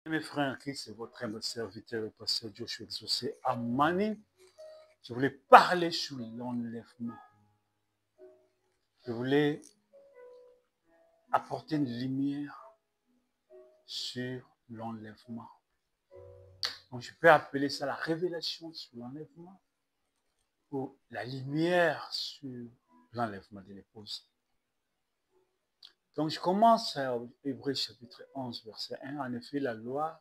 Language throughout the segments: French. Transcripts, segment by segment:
Mes frères en Christ, c'est votre humble serviteur, le pasteur Joshua Exaucé Amani. Je voulais parler sur l'enlèvement. Je voulais apporter une lumière sur l'enlèvement. Donc, je peux appeler ça la révélation sur l'enlèvement ou la lumière sur l'enlèvement de l'épouse. Donc, je commence à Hébreux chapitre 11, verset 1. En effet, la loi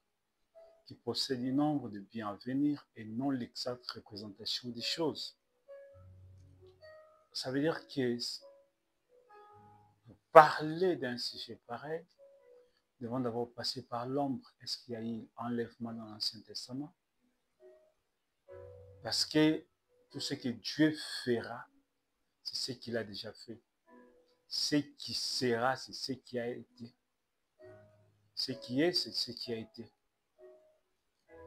qui possède un nombre de biens à venir et non l'exacte représentation des choses. Ça veut dire que parler d'un sujet pareil, nous devons d'abord passer par l'ombre. Est-ce qu'il y a eu enlèvement dans l'Ancien Testament? Parce que tout ce que Dieu fera, c'est ce qu'il a déjà fait. Ce qui sera, c'est ce qui a été. Ce qui est, c'est ce qui a été.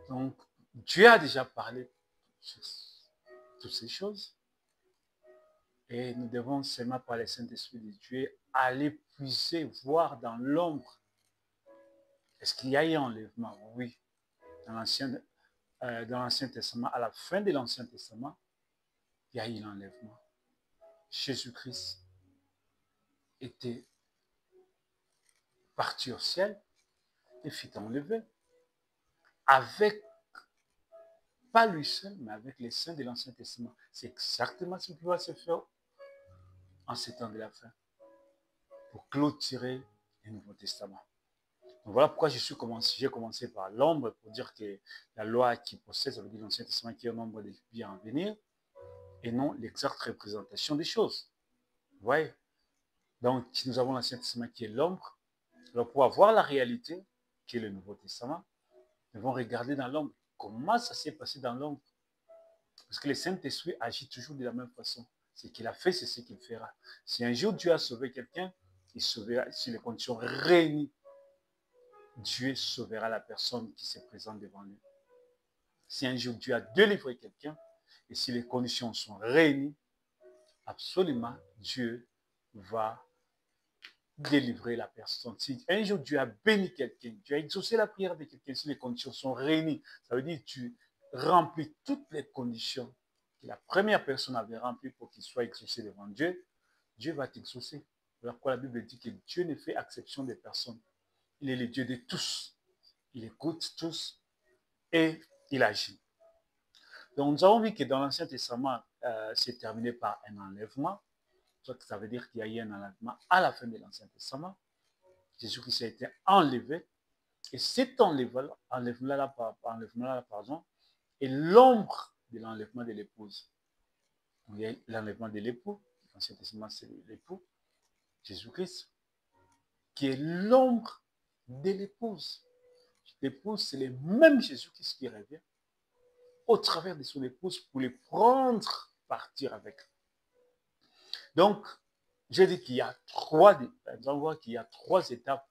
Donc, Dieu a déjà parlé de toutes ces choses. Et nous devons seulement par le Saint-Esprit de Dieu aller puiser, voir dans l'ombre. Est-ce qu'il y a eu enlèvement? Oui. Dans l'Ancien Testament, à la fin de l'Ancien Testament, il y a eu l'enlèvement. Jésus-Christ était parti au ciel et fut enlevé. Avec, pas lui seul, mais avec les saints de l'Ancien Testament. C'est exactement ce qui va se faire en ces temps de la fin, pour clôturer le Nouveau Testament. Donc voilà pourquoi j'ai commencé par l'ombre, pour dire que la loi qui possède, ça veut dire l'Ancien Testament, qui est un nombre de biens à venir, et non l'exacte représentation des choses. Vous voyez? Donc, nous avons l'Ancien Testament qui est l'ombre. Alors, pour avoir la réalité, qui est le Nouveau Testament, nous devons regarder dans l'ombre. Comment ça s'est passé dans l'ombre? Parce que le Saint-Esprit agit toujours de la même façon. Ce qu'il a fait, c'est ce qu'il fera. Si un jour Dieu a sauvé quelqu'un, il sauvera, si les conditions réunies, Dieu sauvera la personne qui se présente devant lui. Si un jour Dieu a délivré quelqu'un, et si les conditions sont réunies, absolument, Dieu va délivrer la personne. Si un jour Dieu a béni quelqu'un, Dieu a exaucé la prière de quelqu'un, si les conditions sont réunies, ça veut dire que tu remplis toutes les conditions que la première personne avait remplies pour qu'il soit exaucé devant Dieu, Dieu va t'exaucer. Voilà pourquoi la Bible dit que Dieu ne fait exception des personnes. Il est le Dieu de tous. Il écoute tous et il agit. Donc nous avons vu que dans l'Ancien Testament, c'est terminé par un enlèvement. Ça veut dire qu'il y a eu un enlèvement à la fin de l'Ancien Testament. Jésus-Christ a été enlevé. Et cet enlèvement-là, est l'ombre de l'enlèvement de l'épouse. Il y a l'enlèvement de l'époux, l'Ancien Testament, c'est l'époux, Jésus-Christ, qui est l'ombre de l'épouse. L'épouse, c'est le même Jésus-Christ qui revient au travers de son épouse pour les prendre, partir avec. Donc, j'ai dit qu'il y a qu'il y a trois étapes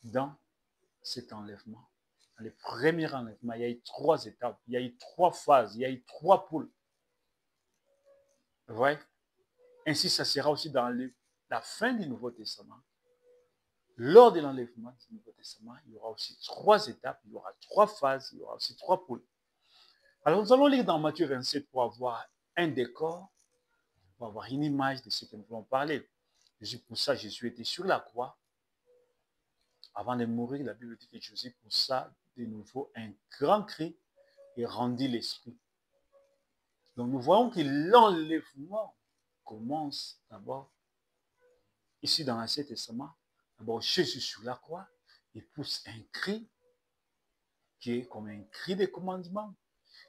dans cet enlèvement. Dans le premier enlèvement, il y a eu trois étapes, il y a eu trois phases, il y a eu trois poules. Vous voyez? Ainsi, ça sera aussi dans la fin du Nouveau Testament. Lors de l'enlèvement du Nouveau Testament, il y aura aussi trois étapes, il y aura trois phases, il y aura aussi trois poules. Alors, nous allons lire dans Matthieu 27 pour avoir un décor, pour avoir une image de ce que nous voulons parler. Pour ça, Jésus était sur la croix. Avant de mourir, la Bible dit que Jésus poussa de nouveau un grand cri et rendit l'esprit. Donc, nous voyons que l'enlèvement commence d'abord ici dans l'Ancien Testament. D'abord, Jésus sur la croix, il pousse un cri qui est comme un cri de commandement,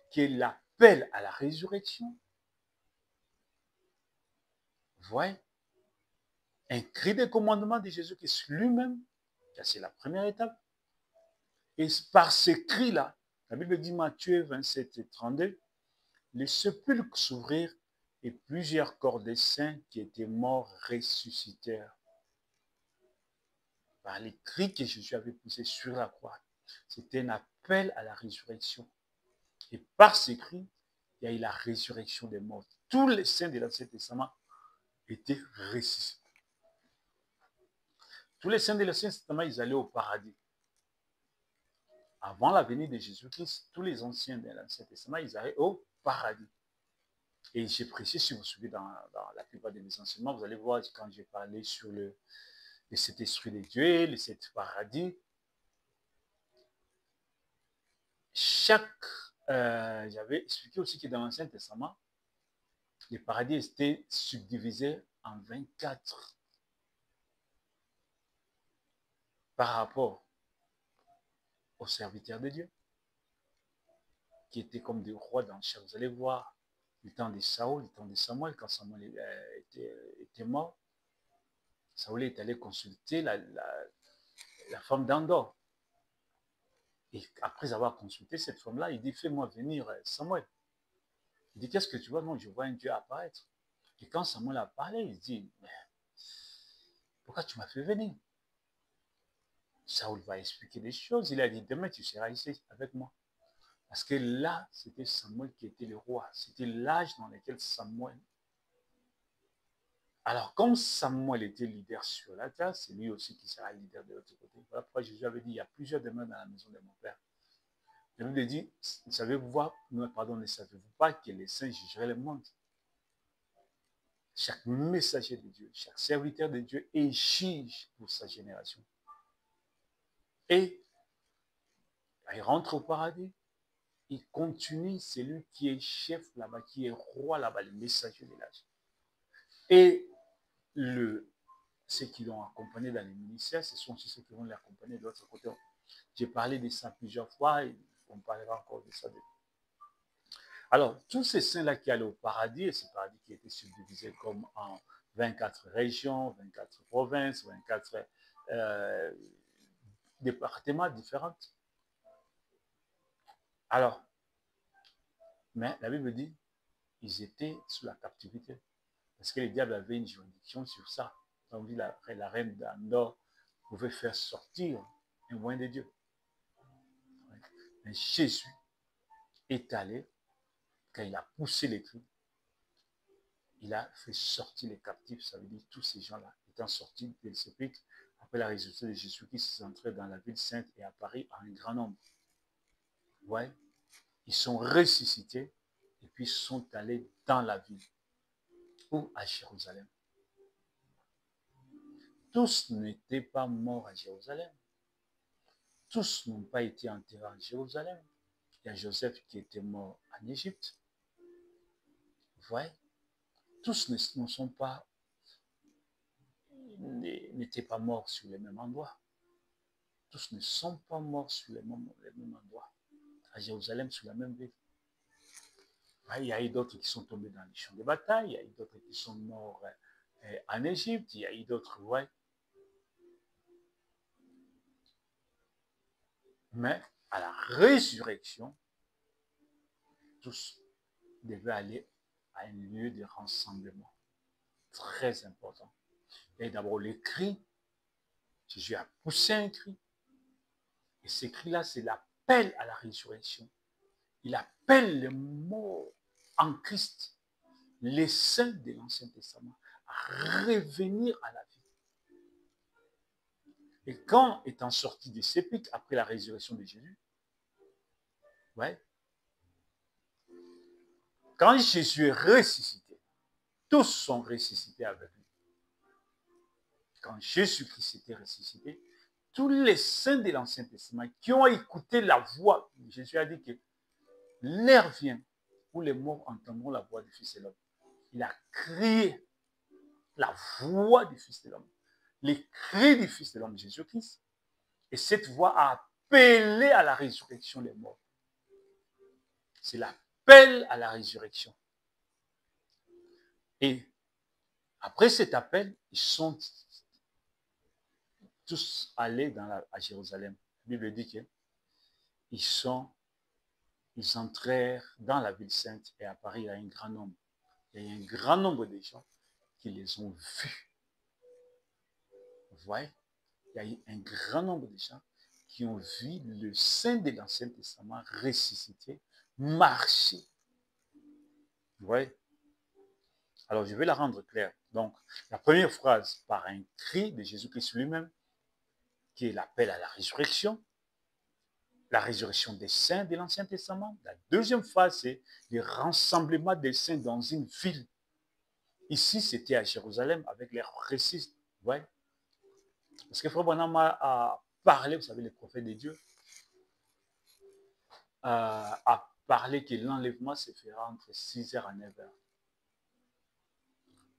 qui est l'appel à la résurrection. Vous voyez? Un cri de commandement de Jésus-Christ lui-même, c'est la première étape. Et par ce cri-là, la Bible dit Matthieu 27 et 32, les sépulcres s'ouvrirent et plusieurs corps des saints qui étaient morts ressuscitèrent. Par les cris que Jésus avait poussés sur la croix, c'était un appel à la résurrection. Et par ces cris, il y a eu la résurrection des morts. Tous les saints de l'Ancien Testament étaient ressuscités. Tous les saints de l'Ancien Testament, ils allaient au paradis. avant la venue de Jésus-Christ, tous les anciens de l'Ancien Testament, ils allaient au paradis. Et j'ai prêché, si vous suivez dans la plupart de mes enseignements, vous allez voir quand j'ai parlé sur le cet esprit de Dieu, le cet paradis. J'avais expliqué aussi que dans l'Ancien Testament, les paradis étaient subdivisés en 24 par rapport aux serviteurs de Dieu, qui étaient comme des rois dans chaque. Vous allez voir le temps de Saül, le temps de Samuel, quand Samuel était mort, Saül est allé consulter la femme d'Andor. Et après avoir consulté cette femme-là, il dit, fais-moi venir Samuel. Il dit, qu'est-ce que tu vois? Non, je vois un Dieu apparaître. Et quand Samuel a parlé, il dit, mais pourquoi tu m'as fait venir? Saül va expliquer des choses. Il a dit, demain tu seras ici avec moi. Parce que là, c'était Samuel qui était le roi. C'était l'âge dans lequel Samuel. Alors, comme Samuel était leader sur la terre, c'est lui aussi qui sera leader de l'autre côté. Voilà pourquoi Jésus avait dit, il y a plusieurs demeures dans la maison de mon Père. La Bible dit, ne savez-vous pas que les saints jugeraient le monde? Chaque messager de Dieu, chaque serviteur de Dieu est juge pour sa génération. Et il rentre au paradis, il continue, c'est lui qui est chef là-bas, qui est roi là-bas, le messager de l'âge. Et ceux qui l'ont accompagné dans les ministères, ce sont aussi ceux qui vont l'accompagner de l'autre côté. J'ai parlé de ça plusieurs fois et on parlera encore de ça. Alors, tous ces saints-là qui allaient au paradis, et ce paradis qui était subdivisé comme en 24 régions, 24 provinces, 24 départements différents. Alors, mais la Bible dit, ils étaient sous la captivité. Parce que le diable avait une juridiction sur ça. Donc, la reine d'Andor pouvait faire sortir un loin de Dieu. Mais Jésus est allé, quand il a poussé les cris, il a fait sortir les captifs. Ça veut dire tous ces gens-là étant sortis de le sépulcre après la résurrection de Jésus qui sont entrés dans la ville sainte et à Paris en un grand nombre. Ouais. Ils sont ressuscités et puis sont allés dans la ville ou à Jérusalem. Tous n'étaient pas morts à Jérusalem. Tous n'ont pas été enterrés à Jérusalem. Il y a Joseph qui était mort en Égypte. Vous voyez? Tous ne sont pas, n'étaient pas morts sur le même endroit. Tous ne sont pas morts sur le même endroit. À Jérusalem, sur la même ville. Il y a eu d'autres qui sont tombés dans les champs de bataille. Il y a eu d'autres qui sont morts en Égypte. Il y a eu d'autres, ouais. Mais à la résurrection, tous devaient aller à un lieu de rassemblement. Très important. Et d'abord, les cris. Jésus a poussé un cri. Et ce cri-là, c'est l'appel à la résurrection. Il appelle les morts en Christ, les saints de l'Ancien Testament, à revenir à la vie. Et quand étant sortis du sépulcre après la résurrection de Jésus, ouais, quand Jésus est ressuscité, tous sont ressuscités avec lui. Quand Jésus-Christ était ressuscité, tous les saints de l'Ancien Testament qui ont écouté la voix, Jésus a dit que l'heure vient où les morts entendront la voix du Fils de l'homme. Il a crié la voix du Fils de l'homme, les cris du Fils de l'homme, Jésus-Christ. Et cette voix a appelé à la résurrection les morts. C'est l'appel à la résurrection. Et après cet appel, ils sont tous allés à Jérusalem. La Bible dit qu'ils entrèrent dans la ville sainte et à Paris, il y a un grand nombre. Il y a un grand nombre de gens qui les ont vus. Vous voyez? Il y a eu un grand nombre de gens qui ont vu le saint de l'Ancien Testament ressuscité, marcher. Vous voyez? Alors, je vais la rendre claire. Donc, la première phrase, par un cri de Jésus-Christ lui-même, qui est l'appel à la résurrection. la résurrection des saints de l'Ancien Testament. La deuxième phase, c'est le rassemblement des saints dans une ville. Ici, c'était à Jérusalem avec les récits. Ouais. Parce que Frère Branham a parlé, vous savez, les prophètes de Dieu, a parlé que l'enlèvement se fera entre 6h et 9h.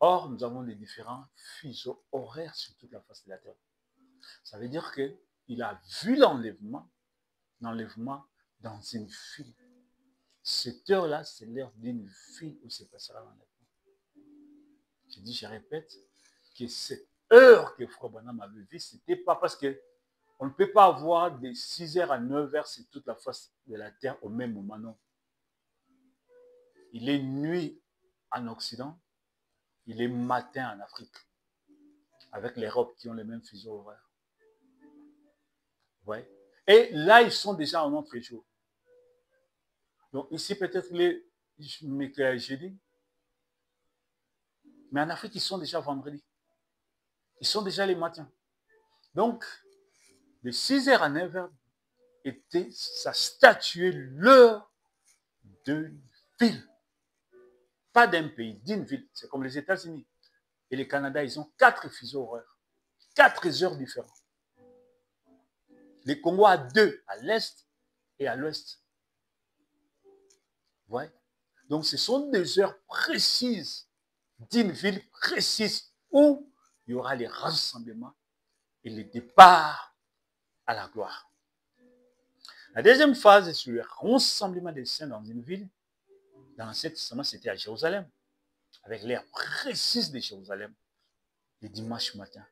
Or, nous avons des différents fuseaux horaires sur toute la face de la terre. Ça veut dire qu'il a vu l'enlèvement dans une ville. Cette heure-là, c'est l'heure d'une ville où se passera l'enlèvement. Je dis, je répète, que cette heure que Frère Branham avait vue, ce n'était pas parce que on ne peut pas avoir de 6h à 9h sur toute la face de la terre au même moment, non. Il est nuit en Occident, il est matin en Afrique, avec l'Europe qui ont les mêmes fuseaux horaires. Ouais. Et là, ils sont déjà en autre jour. Donc ici, peut-être les jeudi, mais en Afrique, ils sont déjà vendredi. Ils sont déjà les matins. Donc, de 6h à 9h, ça statuait l'heure d'une ville. Pas d'un pays, d'une ville. C'est comme les États-Unis. Et le Canada, ils ont 4 fuseaux horaires. 4 heures différentes. Les Congo a 2, à l'est et à l'ouest. Ouais. Donc, ce sont des heures précises d'une ville précise où il y aura les rassemblements et le départ à la gloire. La deuxième phase est sur le rassemblement des saints dans une ville. Dans l'Ancien Testament, c'était à Jérusalem, avec l'heure précise de Jérusalem, le dimanche matin.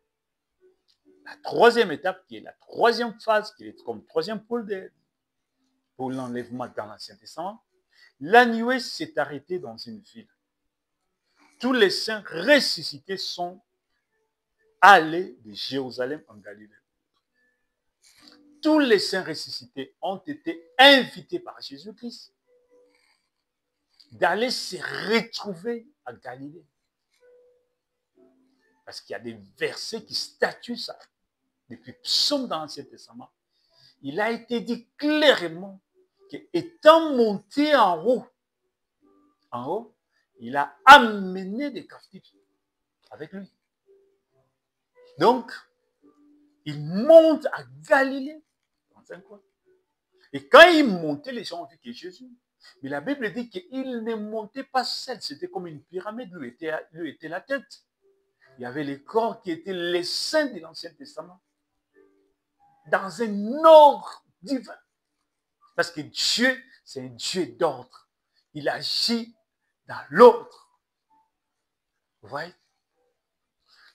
La troisième étape, qui est la troisième phase, qui est comme troisième pôle pour l'enlèvement dans l'Ancien Testament, la nuée s'est arrêtée dans une ville. Tous les saints ressuscités sont allés de Jérusalem en Galilée. Tous les saints ressuscités ont été invités par Jésus-Christ d'aller se retrouver à Galilée. Parce qu'il y a des versets qui statuent ça. Depuis Psaume dans l'Ancien Testament, il a été dit clairement qu'étant monté en haut, il a amené des captifs avec lui. Donc, il monte à Galilée dans un coin. Et quand il montait, les gens ont vu que Jésus. Mais la Bible dit qu'il ne montait pas seul. C'était comme une pyramide. Lui était la tête. Il y avait les corps qui étaient les saints de l'Ancien Testament. Dans un ordre divin. Parce que Dieu, c'est un Dieu d'ordre. Il agit dans l'ordre. Vous voyez?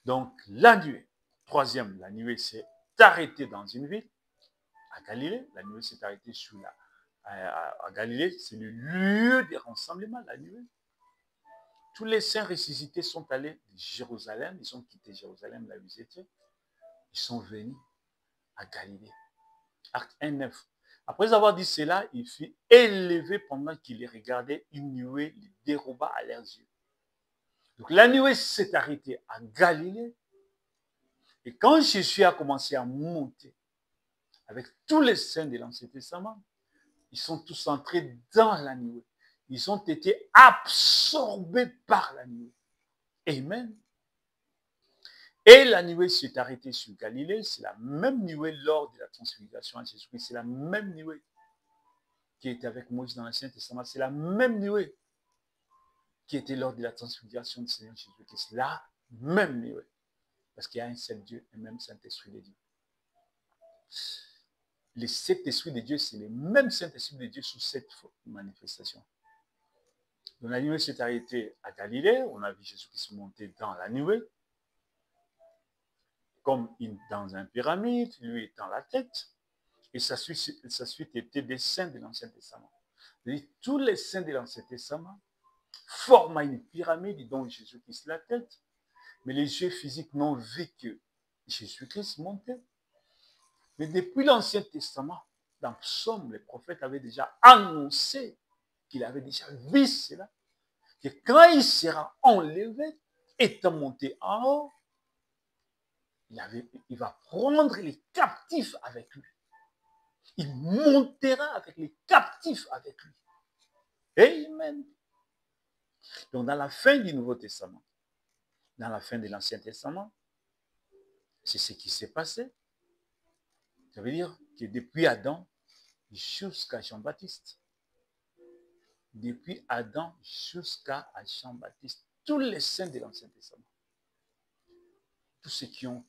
Donc, la nuée. Troisième, la nuée s'est arrêtée dans une ville. À Galilée. La nuée s'est arrêtée à Galilée. C'est le lieu de rassemblement, la nuée. Tous les saints ressuscités sont allés de Jérusalem. Ils ont quitté Jérusalem, là où ils étaient. Ils sont venus à Galilée. Acte 1:9. Après avoir dit cela, il fut élevé pendant qu'il les regardait. Une nuée les déroba à leurs yeux. Donc la nuée s'est arrêtée à Galilée. Et quand Jésus a commencé à monter avec tous les saints de l'Ancien Testament, ils sont tous entrés dans la nuée. Ils ont été absorbés par la nuée. Amen. Et la nuée s'est arrêtée sur Galilée. C'est la même nuée lors de la transfiguration à Jésus-Christ. C'est la même nuée qui était avec Moïse dans l'Ancien Testament. C'est la même nuée qui était lors de la transfiguration du Seigneur Jésus-Christ. La même nuée. Parce qu'il y a un seul Dieu, un même Saint-Esprit de Dieu. Les 7 esprits de Dieu, c'est les mêmes Saint-Esprit de Dieu sous cette manifestation. Donc la nuée s'est arrêtée à Galilée. On a vu Jésus-Christ monter dans la nuée. Comme dans une pyramide, lui étant la tête. Et sa suite était des saints de l'Ancien Testament. Et tous les saints de l'Ancien Testament forment une pyramide dont Jésus-Christ la tête. Mais les yeux physiques n'ont vu que Jésus-Christ montait. Mais depuis l'Ancien Testament, dans Psaume, les prophètes avaient déjà annoncé qu'il avait déjà vu cela. Que quand il sera enlevé, étant monté en haut, il va prendre les captifs avec lui. Il montera avec les captifs avec lui. Amen. Donc, dans la fin du Nouveau Testament, dans la fin de l'Ancien Testament, c'est ce qui s'est passé. Ça veut dire que depuis Adam jusqu'à Jean-Baptiste, depuis Adam jusqu'à Jean-Baptiste, tous les saints de l'Ancien Testament, tous ceux qui ont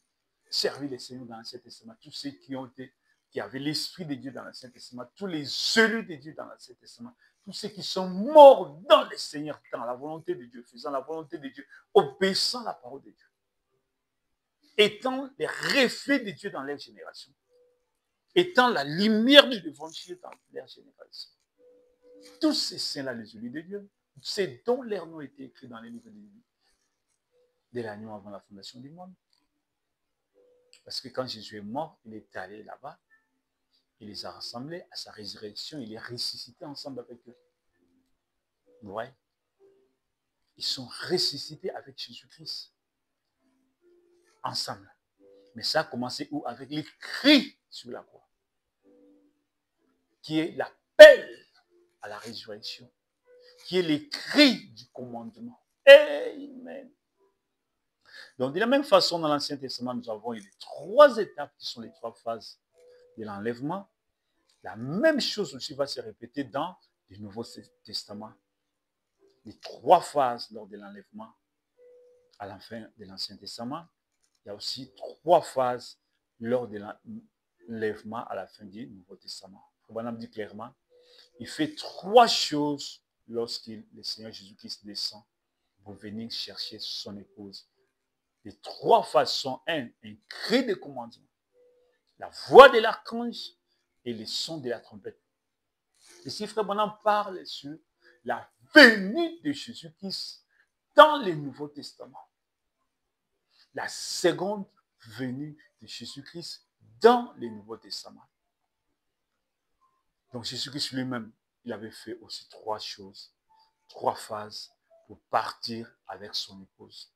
servi le Seigneur dans l'Ancien Testament, tous ceux qui avaient l'Esprit de Dieu dans l'Ancien Testament, tous les élus de Dieu dans l'Ancien Testament, tous ceux qui sont morts dans le Seigneur, dans la volonté de Dieu, faisant la volonté de Dieu, obéissant la parole de Dieu, étant les reflets de Dieu dans leur génération, étant la lumière de l'évangile dans leur génération. Tous ces saints-là, les élus de Dieu, c'est dont leurs noms étaient écrits dans les livres de l'agneau avant la fondation du monde. Parce que quand Jésus est mort, il est allé là-bas, il les a rassemblés à sa résurrection, il est ressuscité ensemble avec eux. Ouais. Ils sont ressuscités avec Jésus-Christ. Ensemble. Mais ça a commencé où? Avec les cris sur la croix. Qui est l'appel à la résurrection. Qui est les cris du commandement. Amen. Donc, de la même façon, dans l'Ancien Testament, nous avons les 3 étapes qui sont les 3 phases de l'enlèvement. La même chose aussi va se répéter dans le Nouveau Testament. Les 3 phases lors de l'enlèvement à la fin de l'Ancien Testament. Il y a aussi 3 phases lors de l'enlèvement à la fin du Nouveau Testament. Branham dit clairement, il fait 3 choses lorsque le Seigneur Jésus-Christ descend pour venir chercher son épouse. Les 3 phases sont un cri de commandement, la voix de l'archange et le son de la trompette. Ici, Frère Branham parle sur la venue de Jésus-Christ dans le Nouveau Testament. La seconde venue de Jésus-Christ dans le Nouveau Testament. Donc Jésus-Christ lui-même, il avait fait aussi 3 choses, 3 phases pour partir avec son épouse,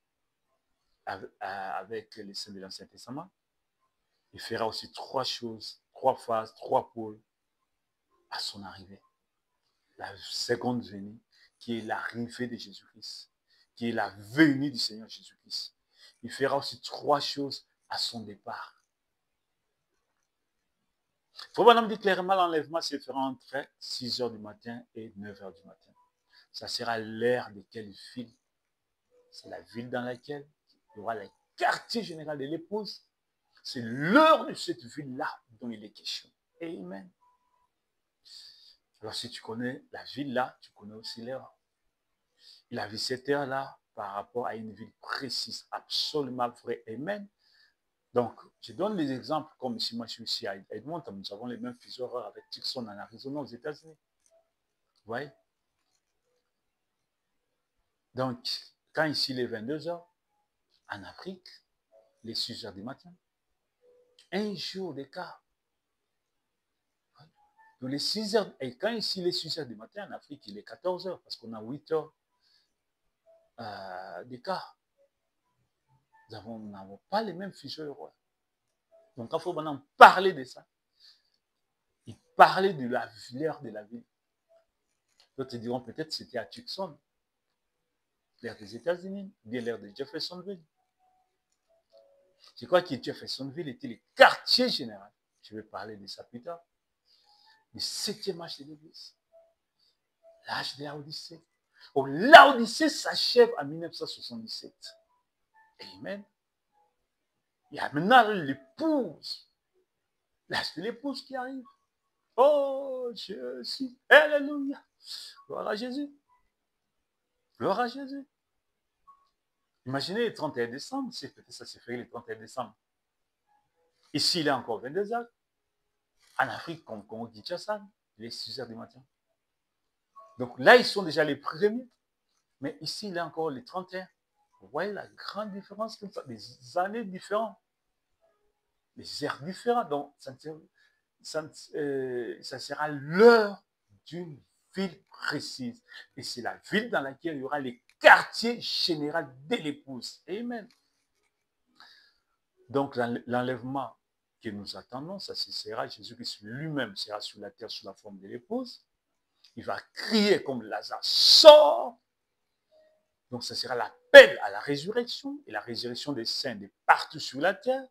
avec les saints de l'Ancien Testament. Il fera aussi 3 choses, 3 phases, 3 pôles à son arrivée. La seconde venue, qui est l'arrivée de Jésus-Christ, qui est la venue du Seigneur Jésus-Christ. Il fera aussi 3 choses à son départ. Il faut vraiment dire clairement, l'enlèvement se fera entre 6 h du matin et 9 h du matin. Ça sera l'heure de quelle ville? C'est la ville dans laquelle il y aura le quartier général de l'épouse. C'est l'heure de cette ville-là dont il est question. Amen. Alors si tu connais la ville-là, tu connais aussi l'heure. Il a vu cette heure-là par rapport à une ville précise, absolument vraie. Amen. Donc, je donne des exemples comme ici, moi je suis ici à Edmonton, nous avons les mêmes fuseaux horaires avec Tucson en Arizona aux États-Unis. Vous voyez? Donc, quand ici il est 22 h, en Afrique, les 6 h du matin, un jour d'écart. Donc, les 6 h, et quand ici il est 6 h du matin, en Afrique, il est 14 h parce qu'on a 8 h d'écart. Nous n'avons pas les mêmes fuseaux horaires. Donc, quand il faut maintenant parler de ça, il parlait de l'heure de la ville. D'autres diront peut-être que c'était à Tucson, l'ère des États-Unis, bien l'ère de Jeffersonville. Je crois que Jeffersonville était le quartier général. Je vais parler de ça plus tard. Le 7e âge de l'Église. L'âge de Laodicée. Oh, Laodicée s'achève en 1977. Amen. Il y a maintenant l'épouse. L'âge de l'épouse qui arrive. Oh, Jésus. Alléluia. Gloire à Jésus. Gloire à Jésus. Imaginez le 31 décembre, si peut-être ça s'est fait le 31 décembre. Ici, il est encore 22 h. En Afrique, comme on dit Kinshasa, il est 6 h du matin. Donc là, ils sont déjà les premiers. Mais ici, il est encore les 31. Vous voyez la grande différence comme ça, des années différentes, des ères différentes. Donc, ça sera l'heure d'une ville précise. Et c'est la ville dans laquelle il y aura les quartiers généraux de l'épouse. Amen. Donc, l'enlèvement que nous attendons, ça sera Jésus-Christ lui-même sera sur la terre sous la forme de l'épouse. Il va crier comme Lazare, sort. Donc, ce sera l'appel à la résurrection et la résurrection des saints de partout sur la terre.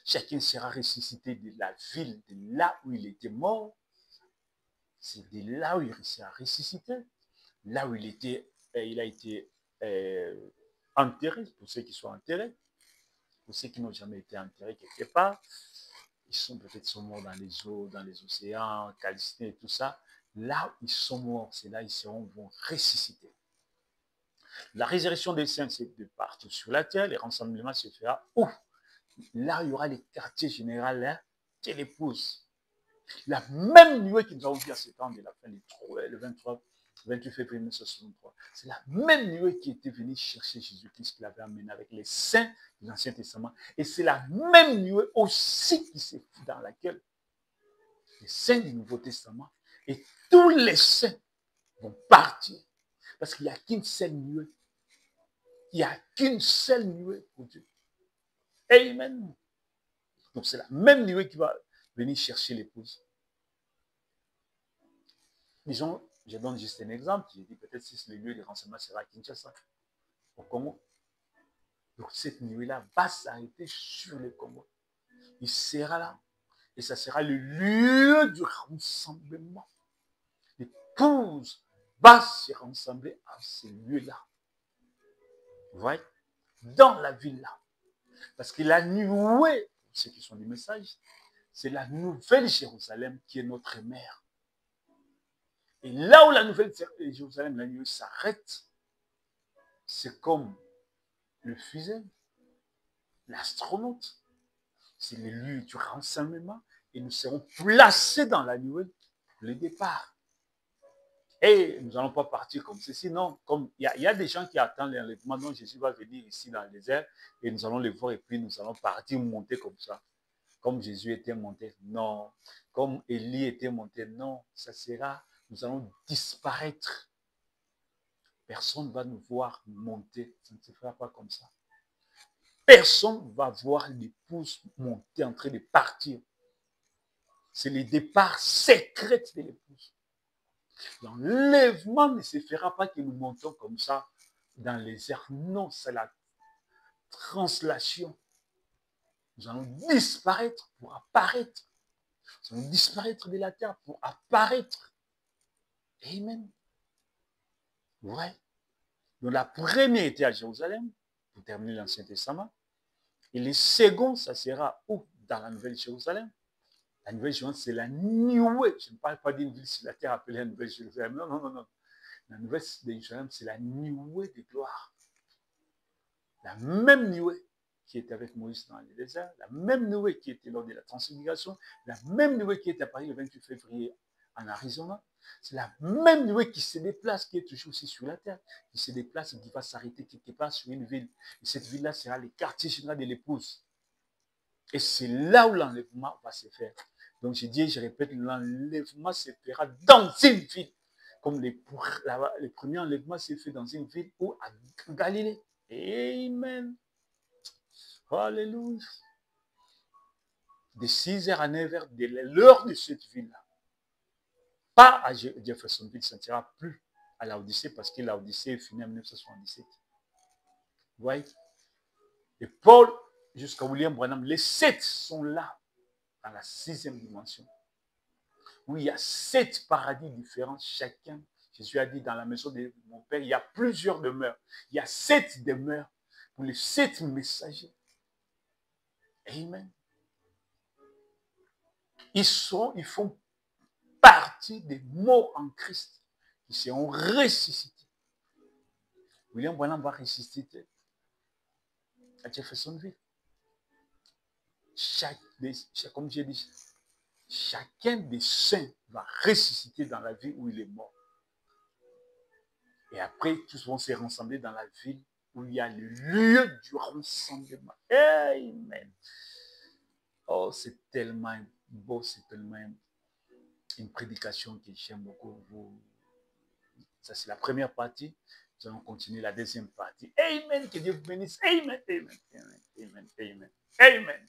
Chacun sera ressuscité de la ville, de là où il était mort. C'est de là où il sera ressuscité. Là où il a été enterré, pour ceux qui sont enterrés, pour ceux qui n'ont jamais été enterrés quelque part. Ils sont peut-être morts dans les eaux, dans les océans, calcinés et tout ça. Là où ils sont morts, c'est là où ils vont ressusciter. La résurrection des saints, c'est de partout sur la terre. Les rassemblements se fera où? Là, il y aura les quartiers généraux là, de l'épouse. La même nuée que nous avons vu à ce temps de la fin du 28 février 1963. C'est la même nuée qui était venue chercher Jésus-Christ qu'il avait amené avec les saints de l'Ancien Testament. Et c'est la même nuée aussi qui s'est dans laquelle les saints du Nouveau Testament et tous les saints vont partir. Parce qu'il n'y a qu'une seule nuée. Il n'y a qu'une seule nuée pour Dieu. Amen. Donc c'est la même nuée qui va venir chercher l'épouse. Disons, je donne juste un exemple. Je dis peut-être si le lieu de renseignement sera à Kinshasa, au Congo. Donc cette nuée-là va s'arrêter sur le Congo. Il sera là. Et ça sera le lieu du rassemblement. L'épouse va se rassembler à ce lieu-là. Vous voyez? Dans la ville-là. Parce que la nuée, ceux qui sont du message, c'est la nouvelle Jérusalem qui est notre mère. Et là où la nouvelle Jérusalem, la nuée s'arrête, c'est comme le fusée, l'astronaute. C'est le lieu du rassemblement et nous serons placés dans la nuée pour le départ. Et nous n'allons pas partir comme ceci, non. Comme il y a des gens qui attendent l'enlèvement, donc Jésus va venir ici dans le désert et nous allons les voir et puis nous allons partir monter comme ça. Comme Jésus était monté, non. Comme Élie était monté, non. Ça sera, nous allons disparaître. Personne ne va nous voir monter. Ça ne se fera pas comme ça. Personne ne va voir l'épouse monter, en train de partir. C'est le départ secret de l'épouse. L'enlèvement ne se fera pas que nous montons comme ça dans les airs. Non, c'est la translation. Nous allons disparaître pour apparaître. Nous allons disparaître de la terre pour apparaître. Amen. Ouais. Donc la première était à Jérusalem, pour terminer l'Ancien Testament. Et le second, ça sera où? Dans la Nouvelle Jérusalem. La Nouvelle Jérusalem, c'est la nuée. Je ne parle pas d'une ville sur la terre appelée la Nouvelle Jérusalem. Non, non, non, non. La Nouvelle Jérusalem, c'est la nuée de gloire. La même nuée qui était avec Moïse dans le désert, la même nuée qui était lors de la transfiguration, la même nuée qui est apparue le 28 février en Arizona. C'est la même nuée qui se déplace, qui est toujours aussi sur la terre, qui se déplace et qui va s'arrêter quelque part sur une ville. Et cette ville-là sera le quartier général de l'épouse. Et c'est là où l'enlèvement va se faire. Donc je dis, je répète, l'enlèvement se fera dans une ville. Comme le premier enlèvement s'est fait dans une ville ou à Galilée. Amen. Alléluia. De 6h à 9h, de l'heure de cette ville-là. Pas à Jeffersonville, ça ne sera plus à la Odyssée parce que la Odyssée est finie en 1977. Vous voyez? Et Paul jusqu'à William Branham, les 7 sont là, dans la 6e dimension. Où il y a 7 paradis différents, chacun. Jésus a dit, dans la maison de mon Père, il y a plusieurs demeures. Il y a 7 demeures pour les 7 messagers. Amen. Ils font partie des morts en Christ qui seront ressuscités. William Branham va ressusciter à Jeffersonville. Comme j'ai dit, chacun des saints va ressusciter dans la vie où il est mort. Et après, tous vont se rassembler dans la ville où il y a le lieu du rassemblement. Amen. Oh, c'est tellement beau, c'est tellement une prédication que j'aime beaucoup. Ça, c'est la première partie. Nous allons continuer la deuxième partie. Amen. Que Dieu vous bénisse. Amen. Amen. Amen. Amen. Amen. Amen.